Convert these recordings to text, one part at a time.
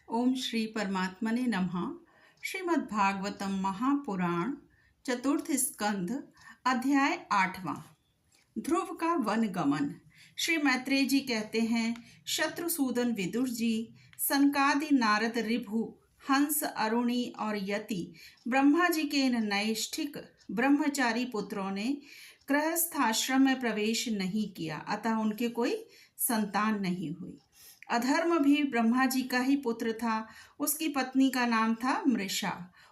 ओम श्री परमात्मने नमः। श्रीमद्भागवतम महापुराण चतुर्थ स्कंध अध्याय 8वां। ध्रुव का वन गमन। श्री मैत्रेय जी कहते हैं, शत्रुसूदन विदुर जी, सनकादि नारद ऋभु हंस अरुणी और यति ब्रह्मा जी के इन नैष्ठिक ब्रह्मचारी पुत्रों ने गृहस्थाश्रम में प्रवेश नहीं किया, अतः उनके कोई संतान नहीं हुई। अधर्म भी ब्रह्मा जी का ही पुत्र था। उसकी पत्नी का नाम था मृषा।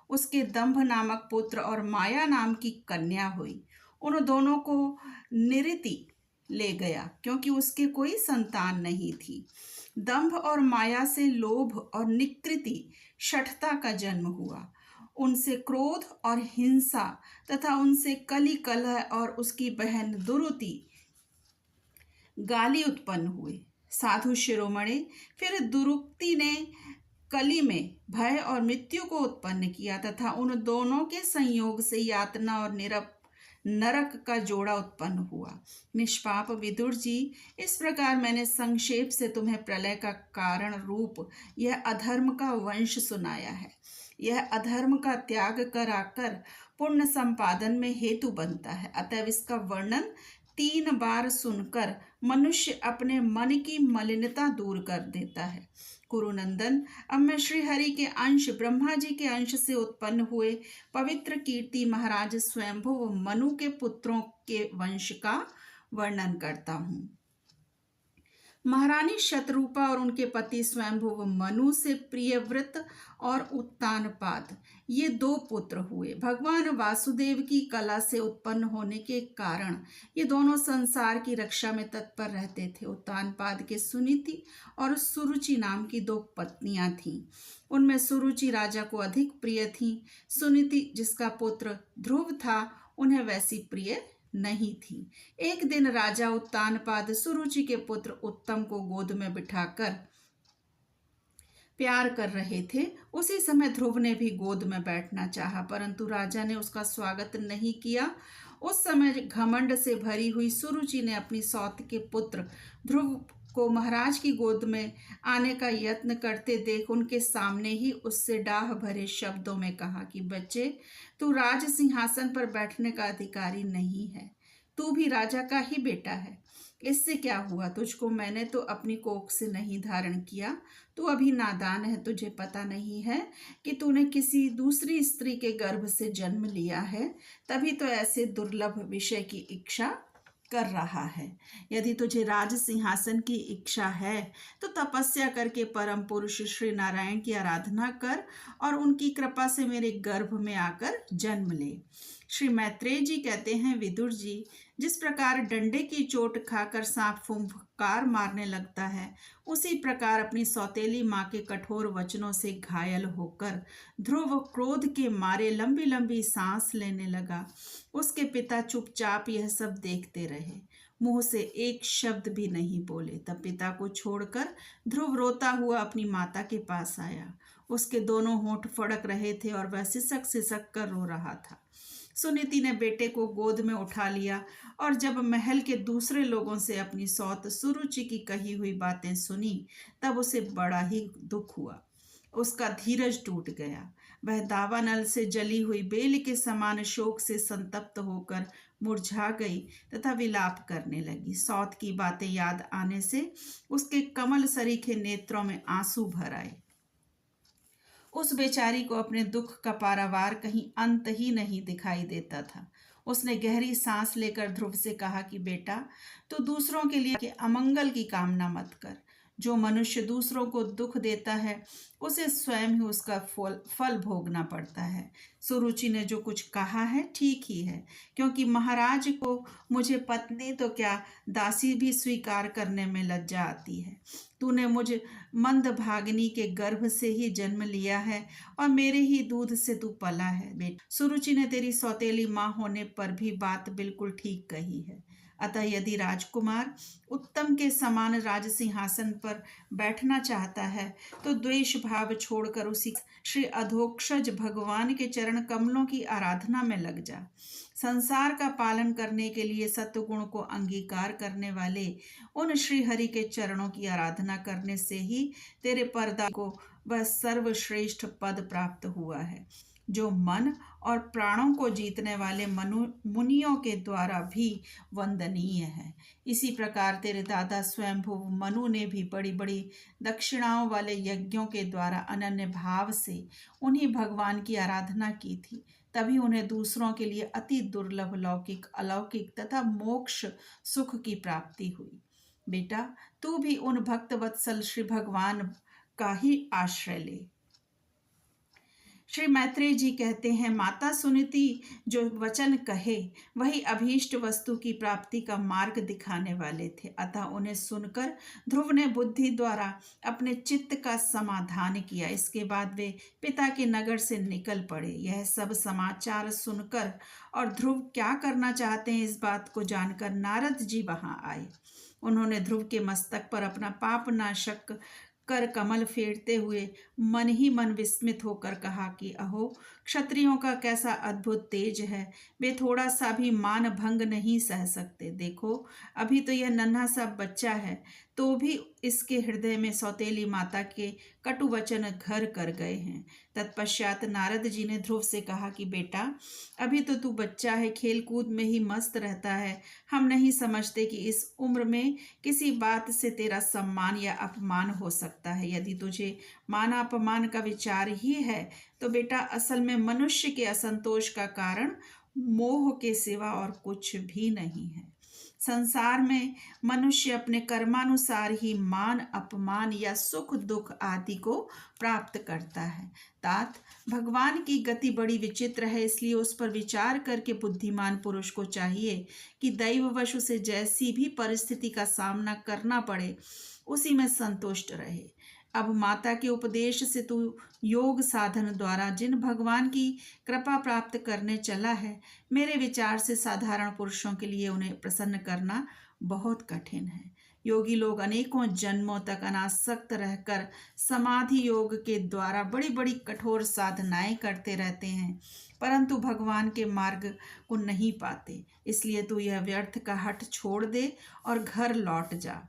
उसके दंभ नामक पुत्र और माया नाम की कन्या हुई। उन दोनों को निरति ले गया क्योंकि उसके कोई संतान नहीं थी। दंभ और माया से लोभ और निकृति शठता का जन्म हुआ। उनसे क्रोध और हिंसा तथा उनसे कली कलह और उसकी बहन दुरुति गाली उत्पन्न हुए। साधु शिरोमणि फिर दुरुक्ति ने कली में भय और मृत्यु को उत्पन्न किया तथा उन दोनों के संयोग से यातना और नरक का जोड़ा उत्पन्न हुआ। निष्पाप विदुर जी, इस प्रकार मैंने संक्षेप से तुम्हें प्रलय का कारण रूप यह अधर्म का वंश सुनाया है। यह अधर्म का त्याग कराकर पुण्य संपादन में हेतु बनता है, अतः इसका वर्णन 3 बार सुनकर मनुष्य अपने मन की मलिनता दूर कर देता है। कुरुनंदन, अब मैं श्रीहरि के अंश ब्रह्मा जी के अंश से उत्पन्न हुए पवित्र कीर्ति महाराज स्वयंभुव मनु के पुत्रों के वंश का वर्णन करता हूँ। महारानी शतरूपा और उनके पति स्वयंभुव मनु से प्रियव्रत और उत्तानपाद, ये 2 पुत्र हुए। भगवान वासुदेव की कला से उत्पन्न होने के कारण ये दोनों संसार की रक्षा में तत्पर रहते थे। उत्तानपाद के सुनीति और सुरुचि नाम की 2 पत्नियां थीं। उनमें सुरुचि राजा को अधिक प्रिय थी। सुनीति, जिसका पुत्र ध्रुव था, उन्हें वैसी प्रिय नहीं थी। एक दिन राजा उत्तानपाद सुरुचि के पुत्र उत्तम को गोद में बिठाकर प्यार कर रहे थे। उसी समय ध्रुव ने भी गोद में बैठना चाहा, परंतु राजा ने उसका स्वागत नहीं किया। उस समय घमंड से भरी हुई सुरुचि ने अपनी सौत के पुत्र ध्रुव को महाराज की गोद में आने का यत्न करते देख उनके सामने ही उससे डाह भरे शब्दों में कहा कि बच्चे, तू राज सिंहासन पर बैठने का अधिकारी नहीं है। तू भी राजा का ही बेटा है। इससे क्या हुआ? तुझको मैंने तो अपनी कोख से नहीं धारण किया। तू अभी नादान है। तुझे पता नहीं है कि तूने किसी दूसरी स्त्री के गर्भ से जन्म लिया है, तभी तो ऐसे दुर्लभ विषय की इच्छा कर रहा है। यदि तुझे राज सिंहासन की इच्छा है तो तपस्या करके परम पुरुष श्री नारायण की आराधना कर और उनकी कृपा से मेरे गर्भ में आकर जन्म ले। श्री मैत्रेय जी कहते हैं, विदुर जी, जिस प्रकार डंडे की चोट खाकर सांप फुंफकार मारने लगता है, उसी प्रकार अपनी सौतेली माँ के कठोर वचनों से घायल होकर ध्रुव क्रोध के मारे लंबी लंबी सांस लेने लगा। उसके पिता चुपचाप यह सब देखते रहे, मुंह से एक शब्द भी नहीं बोले। तब पिता को छोड़कर ध्रुव रोता हुआ अपनी माता के पास आया। उसके दोनों होंठ फड़क रहे थे और वह सिसक सिसक कर रो रहा था। सुनीति ने बेटे को गोद में उठा लिया और जब महल के दूसरे लोगों से अपनी सौत सुरुचि की कही हुई बातें सुनी, तब उसे बड़ा ही दुख हुआ। उसका धीरज टूट गया। वह दावानल से जली हुई बेल के समान शोक से संतप्त होकर मुरझा गई तथा विलाप करने लगी। सौत की बातें याद आने से उसके कमल सरीखे नेत्रों में आंसू भर आए। उस बेचारी को अपने दुख का पारावार कहीं अंत ही नहीं दिखाई देता था। उसने गहरी सांस लेकर ध्रुव से कहा कि बेटा, तू दूसरों के लिए अमंगल की कामना मत कर। जो मनुष्य दूसरों को दुख देता है, उसे स्वयं ही उसका फल भोगना पड़ता है। सुरुचि ने जो कुछ कहा है ठीक ही है, क्योंकि महाराज को मुझे पत्नी तो क्या दासी भी स्वीकार करने में लज्जा आती है। तूने मुझ मंदभागिनी के गर्भ से ही जन्म लिया है और मेरे ही दूध से तू पला है। बेटा, सुरुचि ने तेरी सौतेली माँ होने पर भी बात बिल्कुल ठीक कही है। अतः यदि राजकुमार उत्तम के समान राज सिंहासन पर बैठना चाहता है तो द्वेष भाव छोड़कर उसी श्री अधोक्षज भगवान के चरण कमलों की आराधना में लग जा। संसार का पालन करने के लिए सत्वगुण को अंगीकार करने वाले उन श्री हरि के चरणों की आराधना करने से ही तेरे परदा को वह सर्वश्रेष्ठ पद प्राप्त हुआ है जो मन और प्राणों को जीतने वाले मुनियों के द्वारा भी वंदनीय है। इसी प्रकार तेरे दादा स्वयंभू मनु ने भी बड़ी बड़ी दक्षिणाओं वाले यज्ञों के द्वारा अनन्य भाव से उन्हीं भगवान की आराधना की थी, तभी उन्हें दूसरों के लिए अति दुर्लभ लौकिक अलौकिक तथा मोक्ष सुख की प्राप्ति हुई। बेटा, तू भी उन भक्त वत्सल श्री भगवान का ही आश्रय ले। श्री मैत्रेय जी कहते हैं, माता सुनीति जो वचन कहे वही अभीष्ट वस्तु की प्राप्ति का मार्ग दिखाने वाले थे। अतः उन्हें सुनकर ध्रुव ने बुद्धि द्वारा अपने चित्त का समाधान किया। इसके बाद वे पिता के नगर से निकल पड़े। यह सब समाचार सुनकर और ध्रुव क्या करना चाहते हैं इस बात को जानकर नारद जी वहां आए। उन्होंने ध्रुव के मस्तक पर अपना पाप नाशक कर कमल फेरते हुए मन ही मन विस्मित होकर कहा कि अहो, क्षत्रियों का कैसा अद्भुत तेज है, वे थोड़ा सा भी मान भंग नहीं सह सकते। देखो, अभी तो यह नन्हा सा बच्चा है, तो भी इसके हृदय में सौतेली माता के कटु वचन घर कर गए हैं। तत्पश्चात नारद जी ने ध्रुव से कहा कि बेटा, अभी तो तू बच्चा है, खेल कूद में ही मस्त रहता है। हम नहीं समझते कि इस उम्र में किसी बात से तेरा सम्मान या अपमान हो सकता है। यदि तुझे मान अपमान का विचार ही है तो बेटा, असल में मनुष्य के असंतोष का कारण मोह के सिवा और कुछ भी नहीं है। संसार में मनुष्य अपने कर्मानुसार ही मान अपमान या सुख दुख आदि को प्राप्त करता है। तात, भगवान की गति बड़ी विचित्र है, इसलिए उस पर विचार करके बुद्धिमान पुरुष को चाहिए कि दैववश उसे जैसी भी परिस्थिति का सामना करना पड़े उसी में संतुष्ट रहे। अब माता के उपदेश से तू योग साधन द्वारा जिन भगवान की कृपा प्राप्त करने चला है, मेरे विचार से साधारण पुरुषों के लिए उन्हें प्रसन्न करना बहुत कठिन है। योगी लोग अनेकों जन्मों तक अनासक्त रहकर समाधि योग के द्वारा बड़ी बड़ी कठोर साधनाएं करते रहते हैं, परंतु भगवान के मार्ग को नहीं पाते। इसलिए तू यह व्यर्थ का हठ छोड़ दे और घर लौट जा,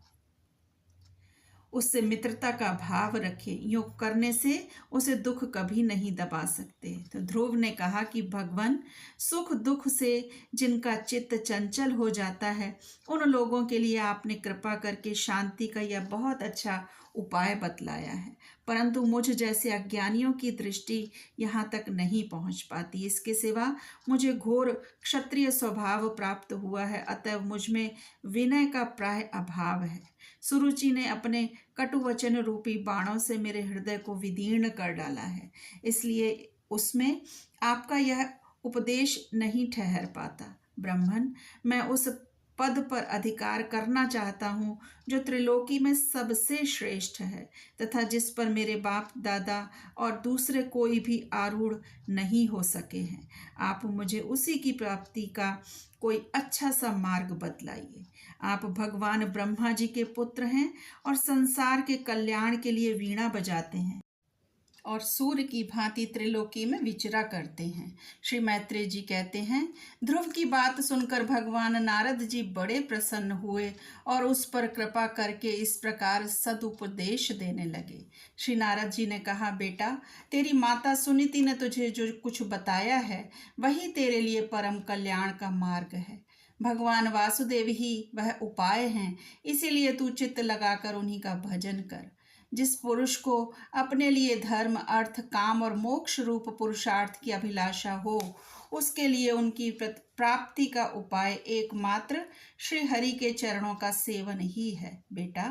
उससे मित्रता का भाव रखे। यूं करने से उसे दुख कभी नहीं दबा सकते। तो ध्रुव ने कहा कि भगवान, सुख दुख से जिनका चित्त चंचल हो जाता है, उन लोगों के लिए आपने कृपा करके शांति का यह बहुत अच्छा उपाय बतलाया है, परंतु मुझ जैसे अज्ञानियों की दृष्टि यहाँ तक नहीं पहुँच पाती। इसके सिवा मुझे घोर क्षत्रिय स्वभाव प्राप्त हुआ है, अतः मुझ में विनय का प्राय अभाव है। सुरुचि ने अपने कटुवचन रूपी बाणों से मेरे हृदय को विदीर्ण कर डाला है, इसलिए उसमें आपका यह उपदेश नहीं ठहर पाता। ब्राह्मण, मैं उस पद पर अधिकार करना चाहता हूँ जो त्रिलोकी में सबसे श्रेष्ठ है तथा जिस पर मेरे बाप दादा और दूसरे कोई भी आरूढ़ नहीं हो सके हैं। आप मुझे उसी की प्राप्ति का कोई अच्छा सा मार्ग बतलाइए। आप भगवान ब्रह्मा जी के पुत्र हैं और संसार के कल्याण के लिए वीणा बजाते हैं और सूर्य की भांति त्रिलोकी में विचरा करते हैं। श्री मैत्रेय जी कहते हैं, ध्रुव की बात सुनकर भगवान नारद जी बड़े प्रसन्न हुए और उस पर कृपा करके इस प्रकार सदुपदेश देने लगे। श्री नारद जी ने कहा, बेटा, तेरी माता सुनीति ने तुझे जो कुछ बताया है वही तेरे लिए परम कल्याण का मार्ग है। भगवान वासुदेव ही वह उपाय हैं, इसीलिए तू चित्त लगाकर उन्हीं का भजन कर। जिस पुरुष को अपने लिए धर्म अर्थ काम और मोक्ष रूप पुरुषार्थ की अभिलाषा हो, उसके लिए उनकी प्राप्ति का उपाय एकमात्र श्री हरि के चरणों का सेवन ही है। बेटा,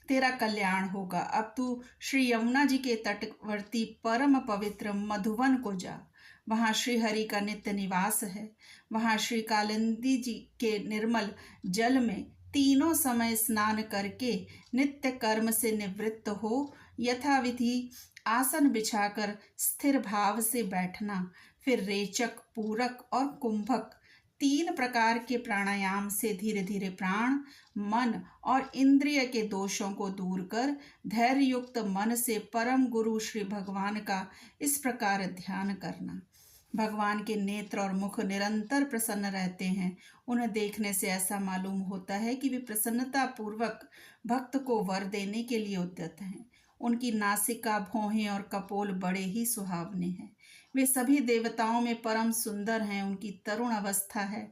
तेरा कल्याण होगा। अब तू श्री यमुना जी के तटवर्ती परम पवित्र मधुवन को जा। वहाँ श्री हरि का नित्य निवास है। वहाँ श्री कालिंदी जी के निर्मल जल में तीनों समय स्नान करके नित्य कर्म से निवृत्त हो यथाविधि आसन बिछाकर स्थिर भाव से बैठना। फिर रेचक, पूरक और कुंभक 3 प्रकार के प्राणायाम से धीरे धीरे प्राण, मन और इंद्रिय के दोषों को दूर कर धैर्य युक्त मन से परम गुरु श्री भगवान का इस प्रकार ध्यान करना। भगवान के नेत्र और मुख निरंतर प्रसन्न रहते हैं। उन्हें देखने से ऐसा मालूम होता है कि वे प्रसन्नता पूर्वक भक्त को वर देने के लिए उद्यत हैं। उनकी नासिका, भौहें और कपोल बड़े ही सुहावने हैं। वे सभी देवताओं में परम सुंदर हैं। उनकी तरुण अवस्था है।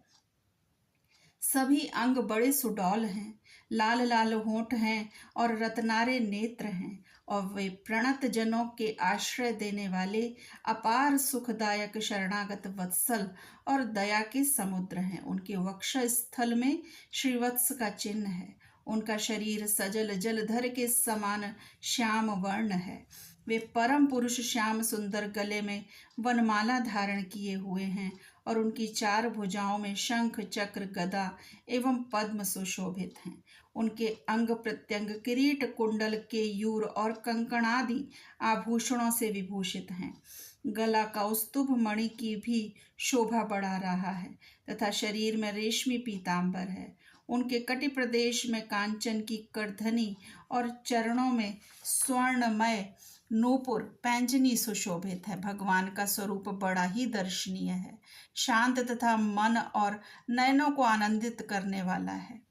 सभी अंग बड़े सुडौल हैं। लाल लाल होंठ हैं और रत्नारे नेत्र हैं और वे प्रणत जनों के आश्रय देने वाले अपार सुखदायक शरणागत वत्सल और दया के समुद्र हैं। उनके वक्ष स्थल में श्रीवत्स का चिन्ह है। उनका शरीर सजल जलधर के समान श्याम वर्ण है। वे परम पुरुष श्याम सुंदर गले में वनमाला धारण किए हुए हैं और उनकी 4 भुजाओं में शंख, चक्र, गदा एवं पद्म सुशोभित हैं। उनके अंग प्रत्यंग किरीट, कुंडल, केयूर और कंकणादि आभूषणों से विभूषित हैं। गला कौस्तुभ मणि की भी शोभा बढ़ा रहा है तथा शरीर में रेशमी पीतांबर है। उनके कटि प्रदेश में कांचन की करधनी और चरणों में स्वर्णमय नूपुर पैंजनी सुशोभित है। भगवान का स्वरूप बड़ा ही दर्शनीय है, शांत तथा मन और नयनों को आनंदित करने वाला है।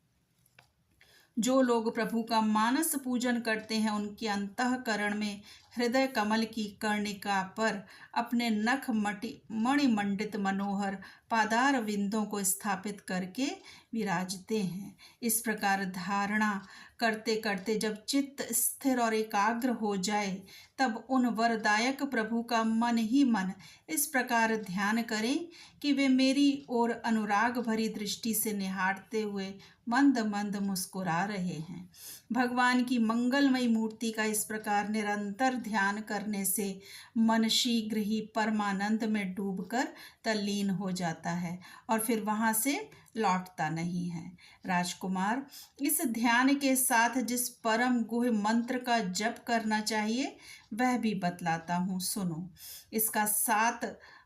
जो लोग प्रभु का मानस पूजन करते हैं उनके अंतःकरण में हृदय कमल की कर्णिका पर अपने नख मणिमंडित मनोहर पादार विंदों को स्थापित करके विराजते हैं। इस प्रकार धारणा करते करते जब चित्त स्थिर और एकाग्र हो जाए तब उन वरदायक प्रभु का मन ही मन इस प्रकार ध्यान करें कि वे मेरी ओर अनुराग भरी दृष्टि से निहारते हुए मंद मंद मुस्कुरा रहे हैं। भगवान की मंगलमयी मूर्ति का इस प्रकार निरंतर ध्यान करने से मन शीघ्र ही परमानंद में डूबकर तल्लीन हो जाता है और फिर वहां से लौटता नहीं है। राजकुमार, इस ध्यान के साथ जिस परम गुह्य मंत्र का जप करना चाहिए वह भी बतलाता हूँ, सुनो। इसका 7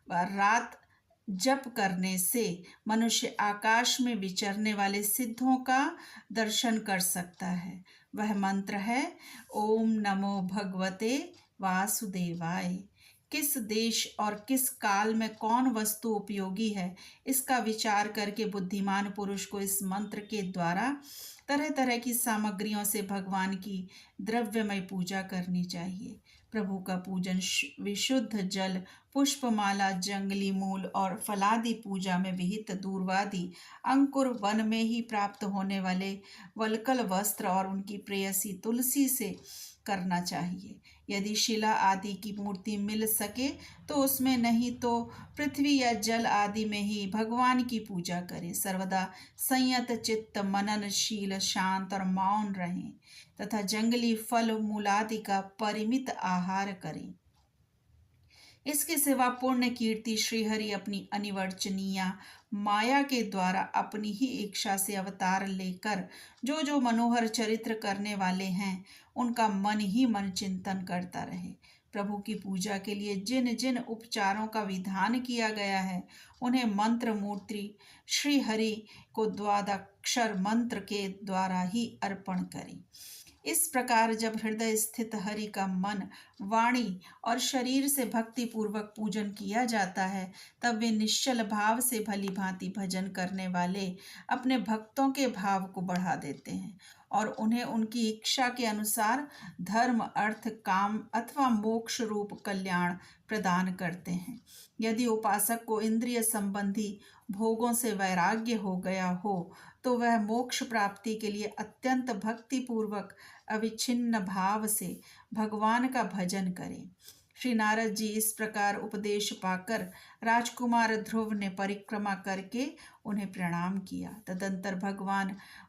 रात जप करने से मनुष्य आकाश में विचरने वाले सिद्धों का दर्शन कर सकता है। वह मंत्र है ओम नमो भगवते वासुदेवाय। किस देश और किस काल में कौन वस्तु उपयोगी है, इसका विचार करके बुद्धिमान पुरुष को इस मंत्र के द्वारा तरह तरह की सामग्रियों से भगवान की द्रव्यमय पूजा करनी चाहिए। प्रभु का पूजन विशुद्ध जल, पुष्पमाला, जंगली मूल और फलादि पूजा में विहित दूर्वादि अंकुर वन में ही प्राप्त होने वाले वल्कल वस्त्र और उनकी प्रेयसी तुलसी से करना चाहिए। यदि शिला आदि की मूर्ति मिल सके तो उसमें, नहीं तो पृथ्वी या जल आदि में ही भगवान की पूजा करें। सर्वदा संयत चित्त, मननशील, शांत और मौन रहें तथा जंगली फल मूलादि का परिमित आहार करें। इसके सिवा पुण्य कीर्ति श्रीहरि अपनी अनिवर्चनीय माया के द्वारा अपनी ही इच्छा से अवतार लेकर जो जो मनोहर चरित्र करने वाले हैं उनका मन ही मन चिंतन करता रहे। प्रभु की पूजा के लिए जिन जिन उपचारों का विधान किया गया है उन्हें मंत्र मूर्ति श्री हरि को द्वादक्षर मंत्र के द्वारा ही अर्पण करें। इस प्रकार जब हृदय स्थित हरि का मन, वाणी और शरीर से भक्ति पूर्वक पूजन किया जाता है तब वे निश्चल भाव से भली भांति भजन करने वाले अपने भक्तों के भाव को बढ़ा देते हैं और उन्हें उनकी इच्छा के अनुसार धर्म, अर्थ, काम अथवा मोक्ष रूप कल्याण प्रदान करते हैं। यदि उपासक को इंद्रिय संबंधी भोगों से वैराग्य हो गया हो तो वह मोक्ष प्राप्ति के लिए अत्यंत भक्ति पूर्वक अविच्छिन्न भाव से भगवान का भजन करें। श्री नारद जी इस प्रकार उपदेश पाकर राजकुमार ध्रुव ने परिक्रमा करके उन्हें प्रणाम किया। तदंतर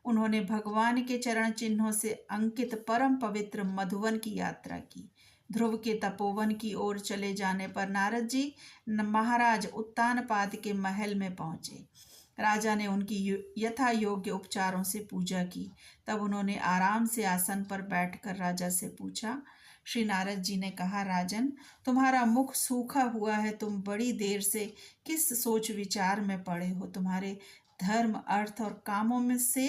उन्होंने भगवान के चरण चिन्हों से अंकित परम पवित्र मधुवन की यात्रा की। ध्रुव के तपोवन की ओर चले जाने पर नारद जी महाराज उत्तानपाद के महल में पहुंचे। राजा ने उनकी यथा योग्य उपचारों से पूजा की। तब उन्होंने आराम से आसन पर बैठकर राजा से पूछा, श्री नारद जी ने कहा, राजन, तुम्हारा मुख सूखा हुआ है। तुम बड़ी देर से किस सोच विचार में पड़े हो? तुम्हारे धर्म, अर्थ और कामों में से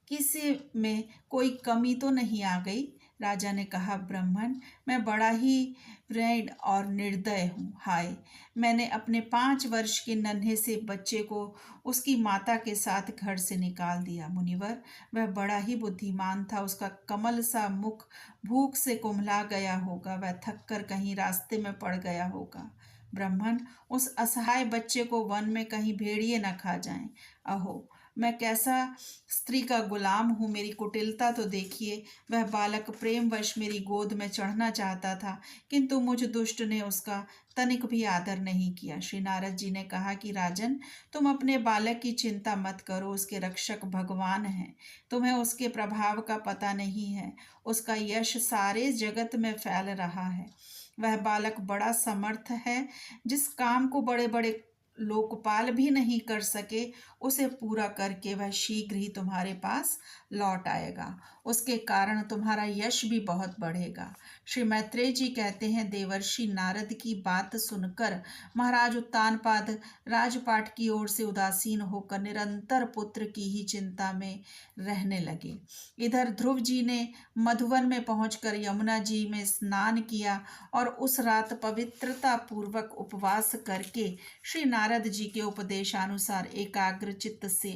किसी में कोई कमी तो नहीं आ गई? राजा ने कहा, ब्राह्मण, मैं बड़ा ही वृण और निर्दय हूँ। हाय, मैंने अपने 5 वर्ष के नन्हे से बच्चे को उसकी माता के साथ घर से निकाल दिया। मुनिवर, वह बड़ा ही बुद्धिमान था। उसका कमल सा मुख भूख से कुम्हला गया होगा। वह थक कर कहीं रास्ते में पड़ गया होगा। ब्राह्मण, उस असहाय बच्चे को वन में कहीं भेड़िए न खा जाएं। अहो, मैं कैसा स्त्री का गुलाम हूँ। मेरी कुटिलता तो देखिए। वह बालक प्रेमवश मेरी गोद में चढ़ना चाहता था, किंतु मुझ दुष्ट ने उसका तनिक भी आदर नहीं किया। श्री नारद जी ने कहा कि राजन, तुम अपने बालक की चिंता मत करो। उसके रक्षक भगवान हैं। तुम्हें उसके प्रभाव का पता नहीं है। उसका यश सारे जगत में फैल रहा है। वह बालक बड़ा समर्थ है। जिस काम को बड़े बड़े लोकपाल भी नहीं कर सके, उसे पूरा करके वह शीघ्र ही तुम्हारे पास लौट आएगा। उसके कारण तुम्हारा यश भी बहुत बढ़ेगा। श्री मैत्रेय जी कहते हैं, देवर्षि नारद की बात सुनकर महाराज उत्तानपाद राजपाट की ओर से उदासीन होकर निरंतर पुत्र की ही चिंता में रहने लगे। इधर ध्रुव जी ने मधुवन में पहुंचकर यमुना जी में स्नान किया और उस रात पवित्रता पूर्वक उपवास करके श्री नारद जी के उपदेशानुसार एकाग्र चित्त से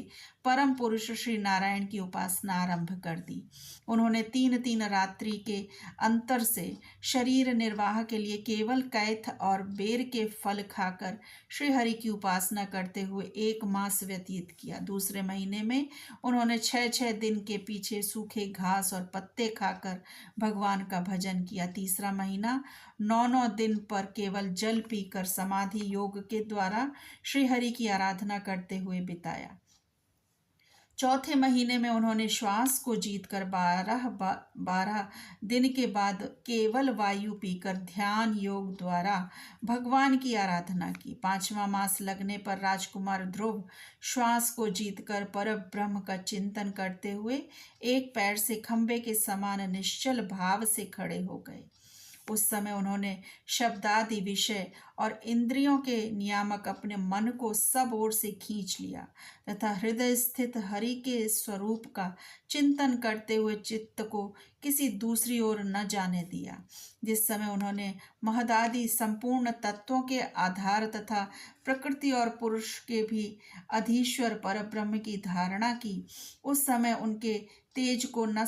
परम पुरुष श्री नारायण की उपासना आरंभ कर दी। उन्होंने 3-3 रात्रि के अंतर से शरीर निर्वाह के लिए केवल कैथ और बेर के फल खाकर श्री हरि की उपासना करते हुए 1 मास व्यतीत किया। दूसरे महीने में उन्होंने 6-6 दिन के पीछे सूखे घास और पत्ते खाकर भगवान का भजन किया। तीसरा महीना 9-9 दिन पर केवल जल पीकर समाधि योग के द्वारा श्री हरि की आराधना करते हुए बिताया। चौथे महीने में उन्होंने श्वास को जीतकर 12 दिन के बाद केवल वायु पीकर ध्यान योग द्वारा भगवान की आराधना की। 5वां मास लगने पर राजकुमार ध्रुव श्वास को जीतकर पर ब्रह्म का चिंतन करते हुए एक पैर से खंबे के समान निश्चल भाव से खड़े हो गए। उस समय उन्होंने शब्दादि विषय और इंद्रियों के नियामक अपने मन को सब ओर से खींच लिया तथा हृदय स्थित हरि के स्वरूप का चिंतन करते हुए चित्त को किसी दूसरी ओर न जाने दिया। जिस समय उन्होंने महदादि संपूर्ण तत्वों के आधार तथा प्रकृति और पुरुष के भी अधीश्वर पर ब्रह्म की धारणा की, उस समय उनके तेज को न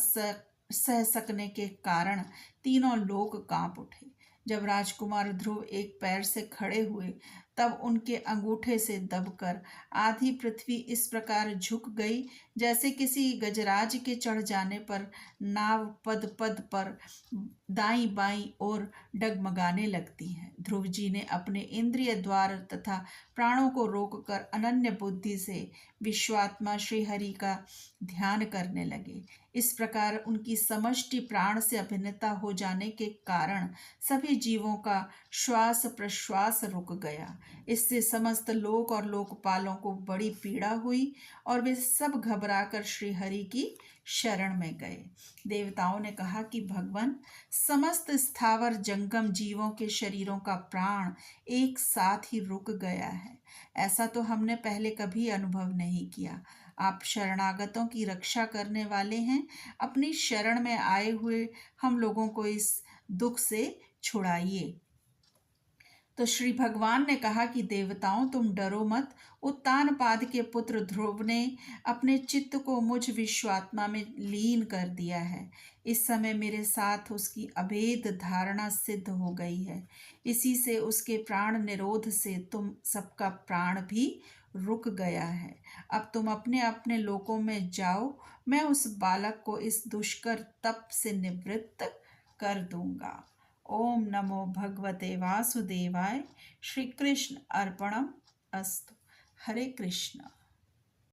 सह सकने के कारण तीनों लोक कांप उठे। जब राजकुमार ध्रुव एक पैर से खड़े हुए, तब उनके अंगूठे से दबकर आधी पृथ्वी इस प्रकार झुक गई जैसे किसी गजराज के चढ़ जाने पर नाव पद पद पर दाईं बाईं ओर डगमगाने लगती है। ध्रुव जी ने अपने इंद्रिय द्वार तथा प्राणों को रोककर अनन्य बुद्धि से विश्वात्मा श्री हरि का ध्यान करने लगे। इस प्रकार उनकी समष्टि प्राण से अभिन्नता हो जाने के कारण सभी जीवों का श्वास प्रश्वास रुक गया। इससे समस्त लोक और लोकपालों को बड़ी पीड़ा हुई और वे सब घबराकर श्री हरि की शरण में गए। देवताओं ने कहा कि भगवान, समस्त स्थावर जंगम जीवों के शरीरों का प्राण एक साथ ही रुक गया है। ऐसा तो हमने पहले कभी अनुभव नहीं किया। आप शरणागतों की रक्षा करने वाले हैं। अपनी शरण में आए हुए हम लोगों को इस दुख से छुड़ाइए। तो श्री भगवान ने कहा कि देवताओं, तुम डरो मत। उत्तानपाद के पुत्र ध्रुव ने अपने चित्त को मुझ विश्वात्मा में लीन कर दिया है। इस समय मेरे साथ उसकी अभेद धारणा सिद्ध हो गई है। इसी से उसके प्राण निरोध से तुम सबका प्राण भी रुक गया है। अब तुम अपने अपने लोकों में जाओ। मैं उस बालक को इस दुष्कर तप से निवृत्त कर दूंगा। ओम नमो भगवते वासुदेवाय। श्री कृष्ण अर्पणम अस्तु। हरे कृष्ण।